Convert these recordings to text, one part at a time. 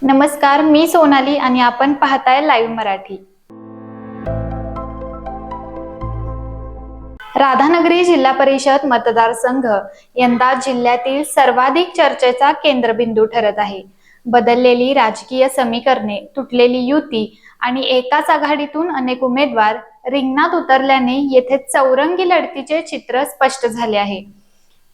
नमस्कार, मी सोनाली आणि आपण पाहताय लाईव्ह मराठी। राधानगरी जिल्हा परिषद मतदारसंघ यंदा जिल्ह्यातील सर्वाधिक चर्चेचा केंद्रबिंदू ठरत आहे। बदललेली राजकीय समीकरणे, तुटलेली युती आणि एकाच आघाडीतून अनेक उमेदवार रिंगणात उतरल्याने येथे चौरंगी लढतीचे चित्र स्पष्ट झाले आहे।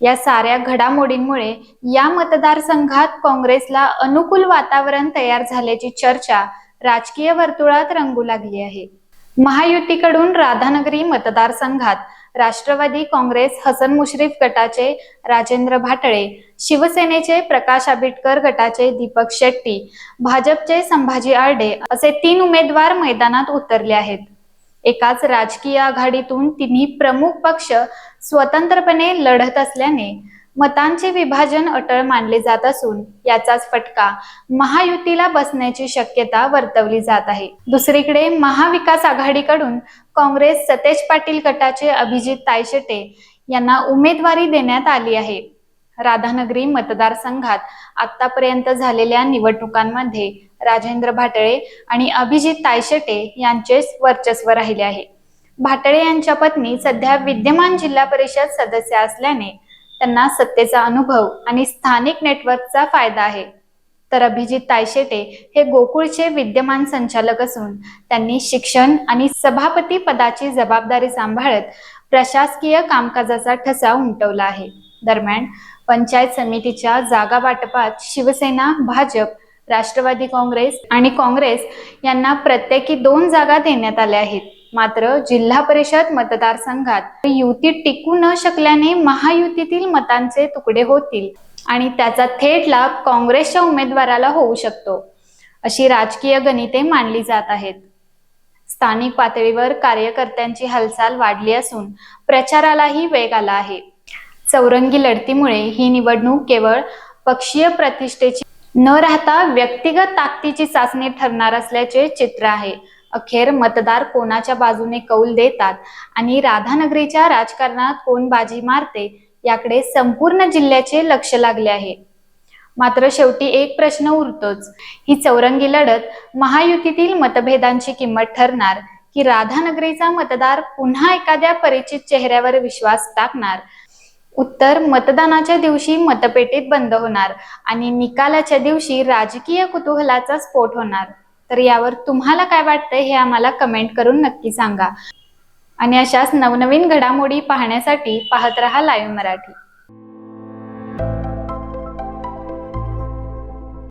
या साऱ्या घडामोडींमुळे या मतदारसंघात काँग्रेसला अनुकूल वातावरण तयार झाल्याची चर्चा राजकीय वर्तुळात रंगू लागली आहे। महायुतीकडून राधानगरी मतदारसंघात राष्ट्रवादी काँग्रेस हसन मुश्रीफ गटाचे राजेंद्र भाटळे, शिवसेनेचे प्रकाश आंबेडकर गटाचे दीपक शेट्टी, भाजपचे संभाजी आर्डे असे 3 उमेदवार मैदानात उतरले आहेत। एकाच राजकीय आघाडीतून तिन्ही प्रमुख पक्ष स्वतंत्रपणे लढत असल्याने मतांचे विभाजन अटळ मानले जात असून याचाच फटका महायुतीला बसण्याची शक्यता वर्तवली जात आहे। दुसरीकडे महाविकास आघाडीकडून काँग्रेस सतेज पाटील गटाचे अभिजित तायशेटे यांना उमेदवारी देण्यात आली आहे। राधानगरी मतदारसंघात आतापर्यंत झालेल्या निवडणुकांमध्ये राजेंद्र भाटळे आणि अभिजित तायशेटे यांचेच वर्चस्व राहिले आहे। भाटळे यांच्या पत्नी सध्या विद्यमान जिल्हा परिषद सदस्य असल्याने त्यांना सत्तेचा अनुभव आणि स्थानिक नेटवर्कचा फायदा आहे, तर अभिजित तायशेटे हे गोकुळचे विद्यमान संचालक असून त्यांनी शिक्षण आणि सभापती पदाची जबाबदारी सांभाळत प्रशासकीय कामकाजाचा ठसा उमटवला आहे। दरम्यान पंचायत समितीच्या जागा वाटपात शिवसेना, भाजप, राष्ट्रवादी काँग्रेस आणि काँग्रेस यांना प्रत्येकी 2 जागा देण्यात आल्या आहेत। मात्र जिल्हा परिषद मतदारसंघात युती टिकू न शकल्याने महायुतीतील मतांचे तुकडे होतील आणि त्याचा थेट लाभ काँग्रेसच्या उमेदवाराला होऊ शकतो, अशी राजकीय गणिते मांडली जात आहेत। स्थानिक पातळीवर कार्यकर्त्यांची हालचाल वाढली असून प्रचारालाही वेग आला आहे। चौरंगी लढतीमुळे ही निवडणूक केवळ पक्षीय प्रतिष्ठेची न राहता व्यक्तिगत ताकदीची चाचणी ठरणार असल्याचे चित्र आहे। अखेर मतदार कोणाच्या बाजूने कौल देतात आणि राधानगरीच्या राजकारणात कोण बाजी मारते याकडे संपूर्ण जिल्ह्याचे लक्ष लागले आहे। मात्र शेवटी एक प्रश्न उरतोच, ही चौरंगी लढत महायुतीतील मतभेदांची किंमत ठरणार की राधानगरीचा मतदार पुन्हा एखाद्या परिचित चेहऱ्यावर विश्वास टाकणार? उत्तर मतदानाच्या दिवशी मतपेटीत बंद होणार आणि निकालाच्या दिवशी राजकीय कुतूहलाचा स्फोट होणार। तर यावर तुम्हाला काय वाटतंय हे आम्हाला कमेंट करून नक्की सांगा आणि अशाच नवनवीन घडामोडी पाहण्यासाठी पाहत रहा लाईव्ह मराठी।